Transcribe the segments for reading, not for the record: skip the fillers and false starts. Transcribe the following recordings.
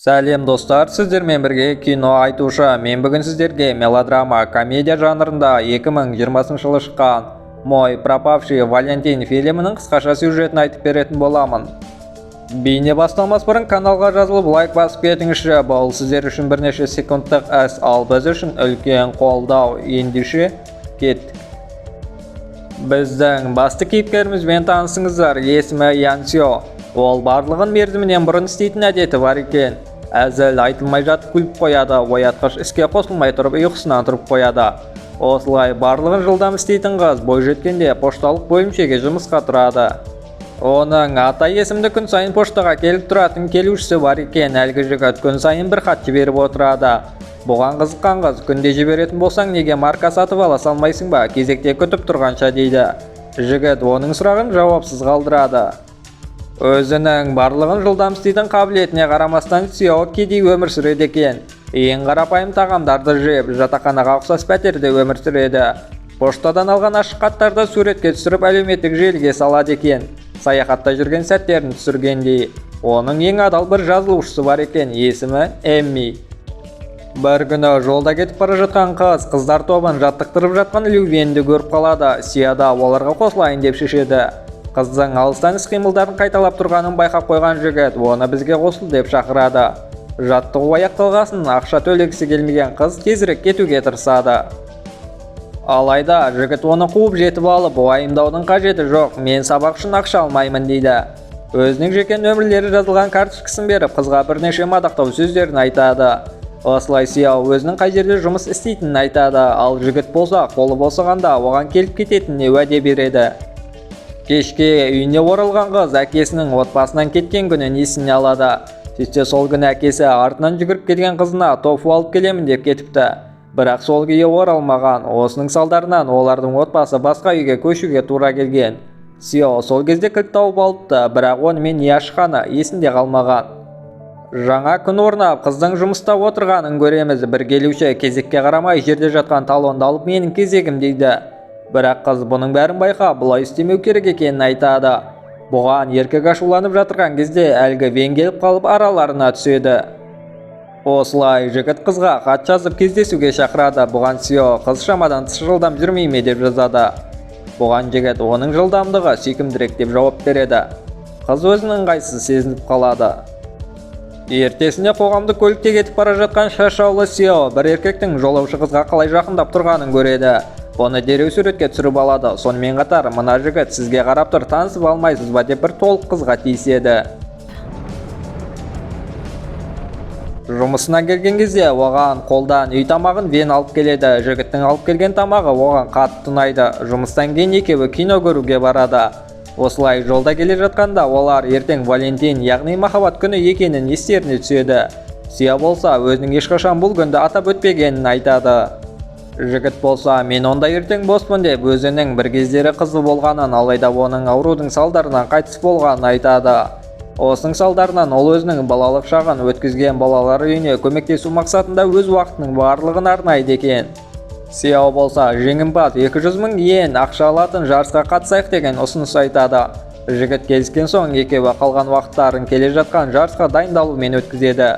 Сәлем достар, сіздермен бірге кино айтушы. Мен бүгін сіздерге мелодрама, комедия жанрында 2020 жылы шыққан «Мой пропавший Валентин» фильмінің қысқаша сюжетін айтып беретін боламын. Бейне басталмас бұрын каналға жазылып лайк басып кетіңізші. Бұл сіздер үшін бірнеше секундтық іс, ал біз үшін үлкен қолдау. Ендеше кеттік. Біздің басты кейіпкерімізбен танысыңыздар. Есімі Ян Сё. Ол барлығын мерзімінен бұрын істейтін әдеті бар екен. Әзіл айтылмай жатып күліп қояды, оятқыш іске қосылмай тұрып ұйқысынан тұрып қояды. Осылай барлығын жылдам істейтін қыз бойжеткенде пошталық бөлімшеге жұмысқа тұрады. Оның Ата есімді күн сайын поштаға келіп тұратын келушісі бар екен. Әлгі жігіт күн сайын бір хат жіберіп отырады. Бұған қызыққан қыз, күнде жіберетін болсаң неге марка сатып ала салмайсың ба, кезекте күтіп тұрғанша дейді. Жігіт оның сұрағын жауапсыз қалдырады. Өзінің барлығын жылдам істейтін қабілетіне қарамастан Сё кедей өмір сүреді екен. Ең қарапайым тағамдарды жеп, жатақханаға ұқсас пәтерде өмір сүреді. Поштадан алған ашық хаттарды суретке түсіріп әлеуметтік желіге салады екен. Саяхатта жүрген сәттерін түсіргендей. Оның ең адал бір жазылушысы бар екен, есімі Эмми. Бір күні жолда кетіп бара жатқан қыз, қыздар тобын жаттықтырып жатқан Лю Венді көріп қалады. Сё да оларға қосылайын деп шешеді. Қыздың алыстан іс-қимылдарын қайталап тұрғанын байқап қойған жігіт оны бізге қосыл деп шақырады. Жаттығу аяқталғасын ақша төлегісі келмеген қыз тезірек кетуге тырысады. Алайда жігіт оны қуып жетіп алып, уайымдаудың қажеті жоқ, мен сабақ үшін ақша алмаймын дейді. Өзінің жеке нөмірлері жазылған карточкасын беріп, қызға бірнеше мадақтау сөздерін айтады. Осылай Сё өзінің қай жерде жұмыс істейтінін айтады, ал жігіт болса қолы босағанда оған келіп кететініне уәде береді. Кешке үйіне оралған қыз әкесінің отбасынан кеткен күнін есіне алады. Сөйтсе сол күні әкесі артынан жүгіріп келген қызына тофу алып келемін деп кетіпті. Бірақ сол күйі оралмаған. Осының салдарынан олардың отбасы басқа үйге көшуге тура келген. Сё сол кезде кілт тауып алыпты, бірақ онымен не ашқаны есінде қалмаған. Жаңа күн орнап, қыздың жұмыста отырғанын көреміз. Бір келуші кезекке қарамай жерде жатқан талонды алып менің кезегім дейді. Бірақ қыз бұның бәрін байқап, бұлай істемеу керек екенін айтады. Бұған еркек ашуланып жатырған кезде әлгі Вен келіп қалып араларына түседі. Осылай жігіт қызға хат жазып кездесуге шақырады. Бұған Сё қыз шамадан тыс жылдам жүрмей ме деп жазады. Бұған жігіт оның жылдамдығы сүйкімдірек деп жауап береді. Қыз өзінің ыңғайсыз сезініп қалады. Ертесіне қоғамдық көлікте кетіп бара жатқан шашаулы Сё бір еркектің жолаушы қызға қалай жақындап тұрғанын көреді. Оны дереу суретке түсіріп алады. Сонымен қатар мына жігіт сізге қарап тұр, танысып алмайсыз ба деп бір толық қызға тиіседі. Жұмысына келген кезде оған қолдан үй тамағын Вен алып келеді. Жігіттің алып келген тамағы оған қатты ұнайды. Жұмыстан кейін екеуі кино көруге барады. Осылай жолда келе жатқанда олар ертең Валентин, яғни махаббат күні екенін естеріне түседі. Сё болса өзінің ешқашан бұл күнді атап өтпегенін айтады. Жігіт болса мен онда ертең боспын деп өзінің бір кездері қызы болғанын, алайда оның аурудың салдарынан қайтыс болғанын айтады. Осының салдарынан ол өзінің балалық шағын өткізген балалар үйіне көмектесу мақсатында өз уақытының барлығын арнайды екен. Сё болса жеңімпаз 200 000 йен ақша алатын жарысқа қатысайық деген ұсыныс айтады. Жігіт келіскен соң екеуі қалған уақыттарын келе жатқан жарысқа дайындалумен өткізеді.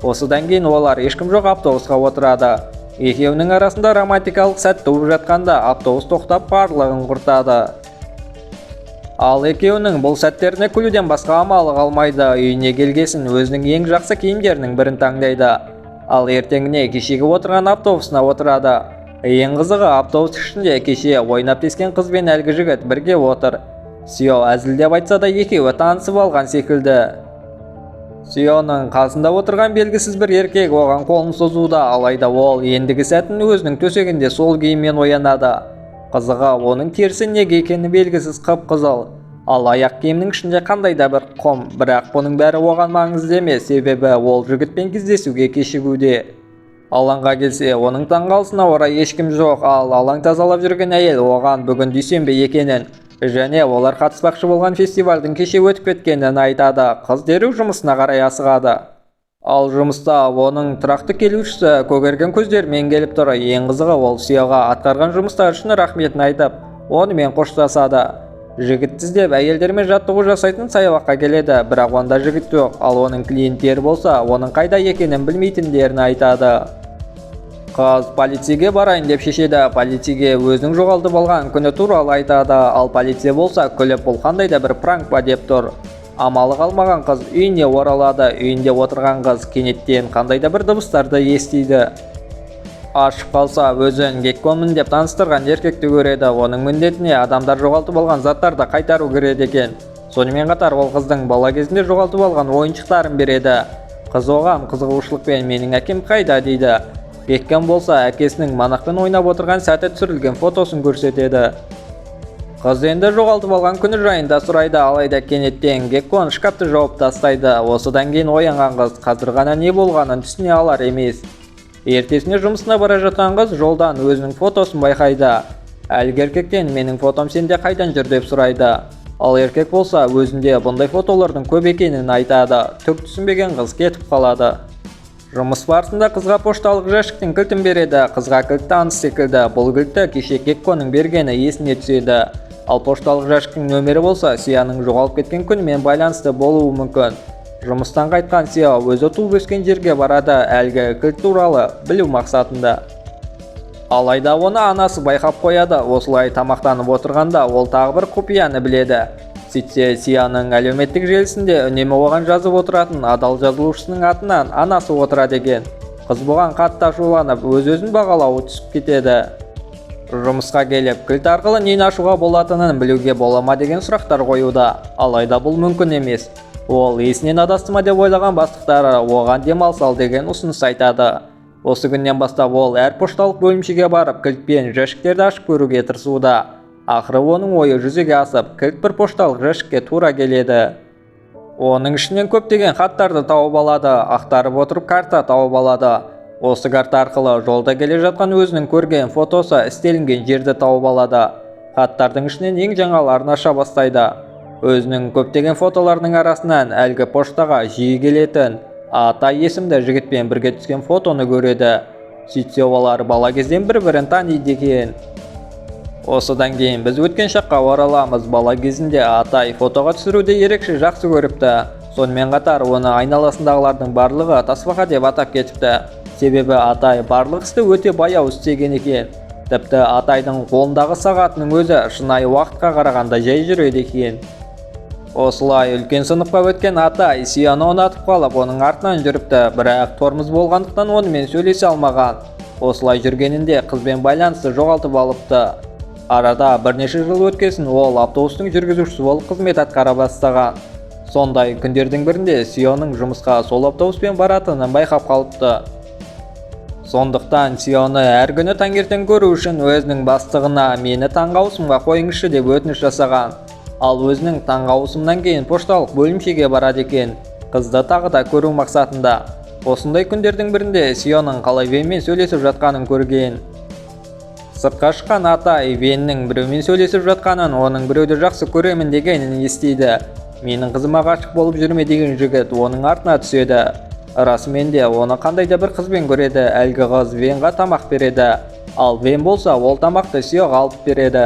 Осыдан кейін олар ешкім жоқ автобусқа отырады. Екеуінің арасында романтикалық сәт туып жатқанда автобус тоқтап барлығын құртады. Ал екеуінің бұл сәттеріне күлуден басқа амалы қалмайды. Үйіне келгесін өзінің ең жақсы киімдерінің бірін таңдайды. Ал ертеңіне кешегі отырған автобусына отырады. Ең қызығы автобус ішінде кеше ойнап тескен қыз бен әлгі жігіт бірге отыр. Сё әзілдеп айтса да екеуі танысып алған секілді. Сёның қасында отырған белгісіз бір еркек оған қолын созуда, алайда ол ендігі сәтін өзінің төсегінде сол киіммен оянады. Қызығы оның терісі неге екені белгісіз қып-қызыл. Ал аяқ киімнің ішінде қандай да бір құм, бірақ бұның бәрі оған маңызды емес, себебі ол жігітпен кездесуге кешігуде. Алаңға келсе, оның таңғалысына орай ешкім жоқ, ал алаң тазалап жүрген әйел оған бүгін дүйсенбі екенін және олар қатыспақшы болған фестивальдің кеше өтіп кеткенін айтады. Қыз дереу жұмысына қарай асығады. Ал жұмыста оның тұрақты келушісі көгерген көздермен келіп тұр. Ең қызығы ол Сёға атқарған жұмыстар үшін рахметін айтып, онымен қоштасады. Жігіт іздеп әйелдермен жаттығу жасайтын саябаққа келеді, бірақ онда жігіт жоқ, ал оның клиенттері болса, оның қайда екенін білмейтіндерін айтады. Қыз полицейге барайын деп шешеді. Полицейге өзінің жоғалтып алған күні туралы айтады, ал полиция болса күліп, бұл қандай да бір пранк па деп тұр. Амалы қалмаған қыз үйіне оралады. Үйінде отырған қыз кенеттен қандай да бір дыбыстарды естиді. Ашып қалса, өзін Гекконмын деп таныстырған еркекті көреді. Оның міндетіне адамдар жоғалтып алған заттарды қайтару кіреді екен. Сонымен қатар ол қыздың бала кезінде жоғалтып алған ойыншықтарын береді. Қыз оған қызығушылықпен менің әкем қайда дейді. Геккон болса әкесінің манақпен ойнап отырған сәті түсірілген фотосын көрсетеді. Қыз енді жоғалтып алған күні жайында сұрайды, алайда кенеттен Геккон шкафты жауып тастайды. Осыдан кейін оянған қыз қазір ғана не болғанын түсіне алар емес. Ертесіне жұмысына бара жатқан қыз жолдан өзінің фотосын байқайды. Әлгі еркектен менің фотом сенде қайдан жүр деп сұрайды. Ал еркек болса өзінде бұндай фотолардың көп екенін айтады. Түк түсінбеген қыз кетіп қалады. Жұмыс барысында қызға пошталық жәшіктің кілтін береді. Қызға кілт таныс секілді. Бұл кілтті кеше Гекконның бергені есіне түседі. Ал пошталық жәшіктің нөмірі болса Сияның жоғалып кеткен күнімен байланысты болуы мүмкін. Жұмыстан қайтқан Сия өзі туып өскен жерге барады, әлгі кілт туралы білу мақсатында. Алайда оны анасы байқап қояды. Осылай тамақтанып отырғанда ол тағы бір құпияны біледі. Сөйтсе Сияның әлеуметтік желісінде үнемі оған жазып отыратын адал жазылушысының атынан анасы отырады екен. Қыз бұған қатты ашуланып, өз-өзін бағалауы түсіп кетеді. Жұмысқа келіп, кілт арқылы нені ашуға болатынын білуге бола ма деген сұрақтар қоюда. Алайда бұл мүмкін емес. Ол есінен адасты ма деп ойлаған бастықтары оған демалыс ал деген ұсыныс айтады. Осы күннен бастап ол әр пошталық бөлімшеге барып кілтпен жәшіктерді ашып көруге тырысуда. Ақыры оның ойы жүзеге асып, кілт бір пошталық жәшікке тура келеді. Оның ішінен көптеген хаттарды тауып алады, ақтарып отырып карта тауып алады. Осы карта арқылы жолда келе жатқан өзінің көрген фотосы істелінген жерді тауып алады. Хаттардың ішінен ең жаңаларын аша бастайды. Өзінің көптеген фотоларының арасынан әлгі поштаға жиі келетін Атай есімді жігітпен бірге түскен фотоны көреді. Сөйтсе олар бала кезден бір-бірін таниды екен. Осыдан кейін біз өткен шаққа ораламыз. Бала кезінде Атай фотоға түсіруді ерекше жақсы көріпті. Сонымен қатар оны айналасындағылардың барлығы тасбақа деп атап кетіпті. Себебі Атай барлық істі өте баяу істеген екен. Тіпті Атайдың қолындағы сағатының өзі шынайы уақытқа қарағанда жай жүреді екен. Осылай үлкен сыныпқа өткен Атай Сияны ұнатып қалып, оның артынан жүріпті, бірақ тормоз болғандықтан онымен сөйлесе алмаған. Осылай жүргенінде қызбен байланысты жоғалтып алыпты. Арада бірнеше жыл өткесін ол автобустың жүргізушісі болып қызмет атқара бастаған. Сондай күндердің бірінде Сияның жұмысқа сол автобуспен баратынын байқап қалыпты. Сондықтан Сияны әр күні таңертең көру үшін өзінің бастығына мені таңғы ауысымға қойыңызшы деп өтініш жасаған. Ал өзінің таңғы ауысымнан кейін пошталық бөлімшеге барады екен, қызды тағы да көру мақсатында. Осындай күндердің бірінде Сияның қалай Венмен сөйлесіп жатқанын көрген. Сыртқа шыққан Атай Веннің біреумен сөйлесіп жатқанын, оның біреуді жақсы көремін дегенін естиді. Менің қызыма ғашық болып жүрме деген жігіт оның артына түседі. Расымен де оны қандай да бір қызбен көреді. Әлгі қыз Венға тамақ береді. Ал Вен болса ол тамақты Сияға алып береді.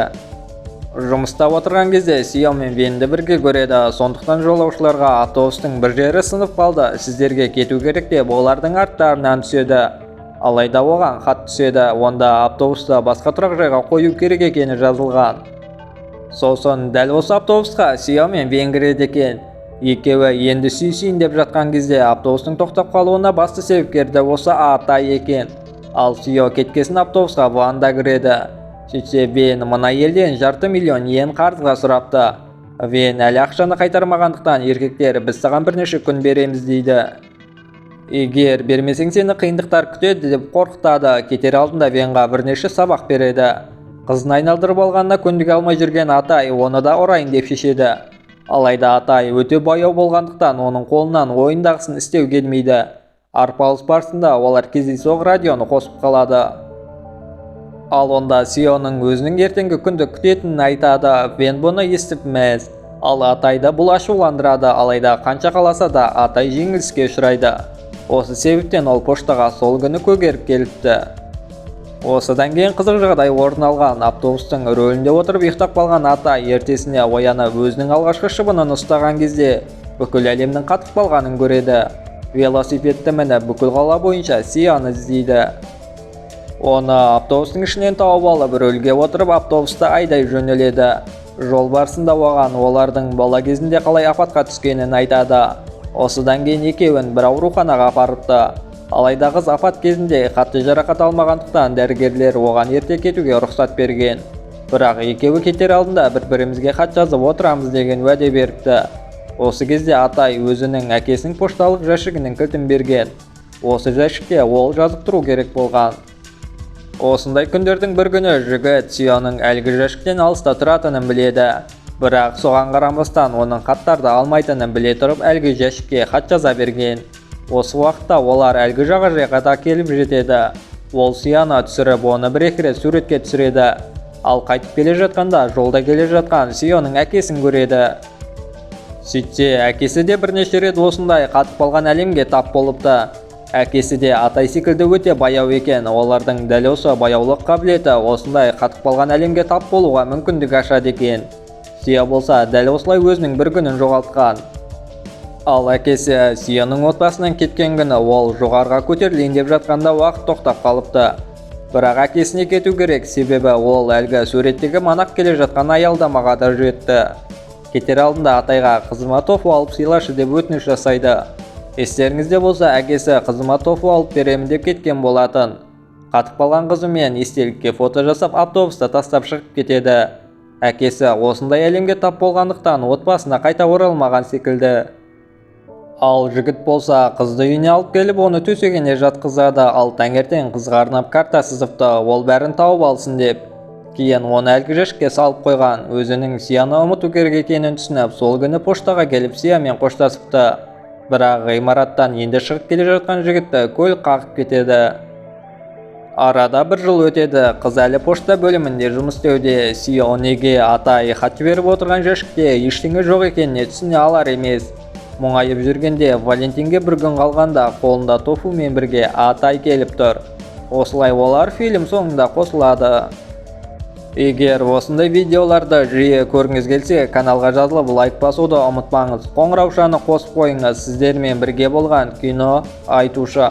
Жұмыста отырған кезде Сия мен Венді бірге көреді. Сондықтан жолаушыларға автобустың бір жері сынып қалды, сіздерге кету керек деп олардың арттарынан түседі. Алайда оған хат түседі. Онда автобусты басқа тұрақ жайға қою керек екені жазылған. Сосын дәл осы автобусқа Сия мен Вен кіреді екен. Екеуі енді сүйісейін деп жатқан кезде автобустың тоқтап қалуына басты себепкерді осы Атай екен. Ал Сия кеткесін автобусқа Ванда кіреді. Сөйтсе Вен мына елден $500 000 қарызға сұрапты. Вен әлі ақшаны қайтармағандықтан еркектер біз саған бірнеше күн береміз дейді. Егер бермесең сені қиындықтар күтеді деп қорқытады. Кетер алдында Венға бірнеше сабақ береді. Қызын айналдырып алғанына көндіге алмай жүрген Атай оны да ұрайын деп шешеді. Алайда Атай өте баяу болғандықтан оның қолынан ойындағысын істеу келмейді. Арпалыс барысында олар кездейсоқ радионы қосып қалады. Ал онда Сияның өзінің ертеңгі күнді күтетінін айтады. Вен бұны естіп мәз. Ал Атайды бұл ашуландырады. Алайда қанша қаласа да Атай жеңіліске ұшырайды. Осы себептен ол поштаға сол күні көгеріп келіпті. Осыдан кейін қызық жағдай орын алған. Автобустың рөлінде отырып ұйықтап қалған Атай ертесіне оянып өзінің алғашқы шыбынын ұстаған кезде бүкіл әлемнің қатып қалғанын көреді. Велосипедті мініп бүкіл қала бойынша Сияны іздейді. Оны автобустың ішінен тауып алып рөлге отырып автобусты айдай жөнеледі. Жол барысында оған олардың бала кезінде қалай апатқа түскенін айтады. Осыдан кейін екеуін бір ауруханаға апарыпты. Алайда қыз апат кезінде қатты жарақат алмағандықтан дәрігерлер оған ерте кетуге рұқсат берген. Бірақ екеуі кетер алдында бір-бірімізге хат жазып отырамыз деген уәде беріпті. Осы кезде Атай өзінің әкесінің пошталық жәшігінің кілтін берген. Осы жәшікке ол жазып тұру керек болған. Осындай күндердің бір күні жігіт Сияның әлгі жәшіктен алыста тұратынын біледі. Бірақ соған қарамастан оның хаттарды алмайтынын біле тұрып әлгі жәшікке хат жаза берген. Осы уақытта олар әлгі жағажайға да келіп жетеді. Ол Сияны түсіріп, оны бір-екі рет суретке түсіреді. Ал қайтып келе жатқанда жолда келе жатқан Сияның әкесін көреді. Сөйтсе, әкесі де бірнеше рет осындай қатып қалған әлемге тап болыпты. Әкесі де Атай секілді өте баяу екен. Олардың дәл осы баяулық қабілеті осындай қатып қалған әлемге тап болуға мүмкіндік ашады екен. Сия болса дәл осылай өзінің бір күнін жоғалтқан. Ал әкесі Сияның отбасынан кеткен күні ол жоғарға көтерілейін деп жатқанда уақыт тоқтап қалыпты. Бірақ әкесіне кету керек, себебі ол әлгі суреттегі манап келе жатқан аялдамаға да жетті. Кетер алдында Атайға қызыма тофу алып сыйлашы деп өтініш жасайды. Естеріңізде болса, әкесі қызыма тофу алып беремін деп кеткен болатын. Қатып қалған қызымен естелікке фото жасап автобуста тастап шығып кетеді. Әкесі осындай әлемге тап болғандықтан отбасына қайта оралмаған секілді. Ал жігіт болса қызды үйіне алып келіп оны төсегіне жатқызады. Ал таңертең қызға арнап карта сызыпты, ол бәрін тауып алсын деп. Кейін оны әлгі жәшікке салып қойған. Өзінің Сияны ұмыту керек екенін түсініп, сол күні поштаға келіп Сиямен қоштасыпты. Бірақ ғимараттан енді шығып келе жатқан жігітті көлік қағып кетеді. Арада бір жыл өтеді. Қыз әлі пошта бөлімінде жұмыс істеуде. Сия неге Атай хат жіберіп отырған жәшікте ештеңе жоқ екеніне түсіне алар емес. Мұңайып жүргенде Валентинге бір күн қалғанда қолында тофумен бірге Атай келіп тұр. Осылай олар фильм соңында қосылады. Егер осындай видеоларды жиі көргіңіз келсе, каналға жазылып лайк басуды ұмытпаңыз. Қоңыраушаны қосып қойыңыз. Сіздермен бірге болған кино айтушы.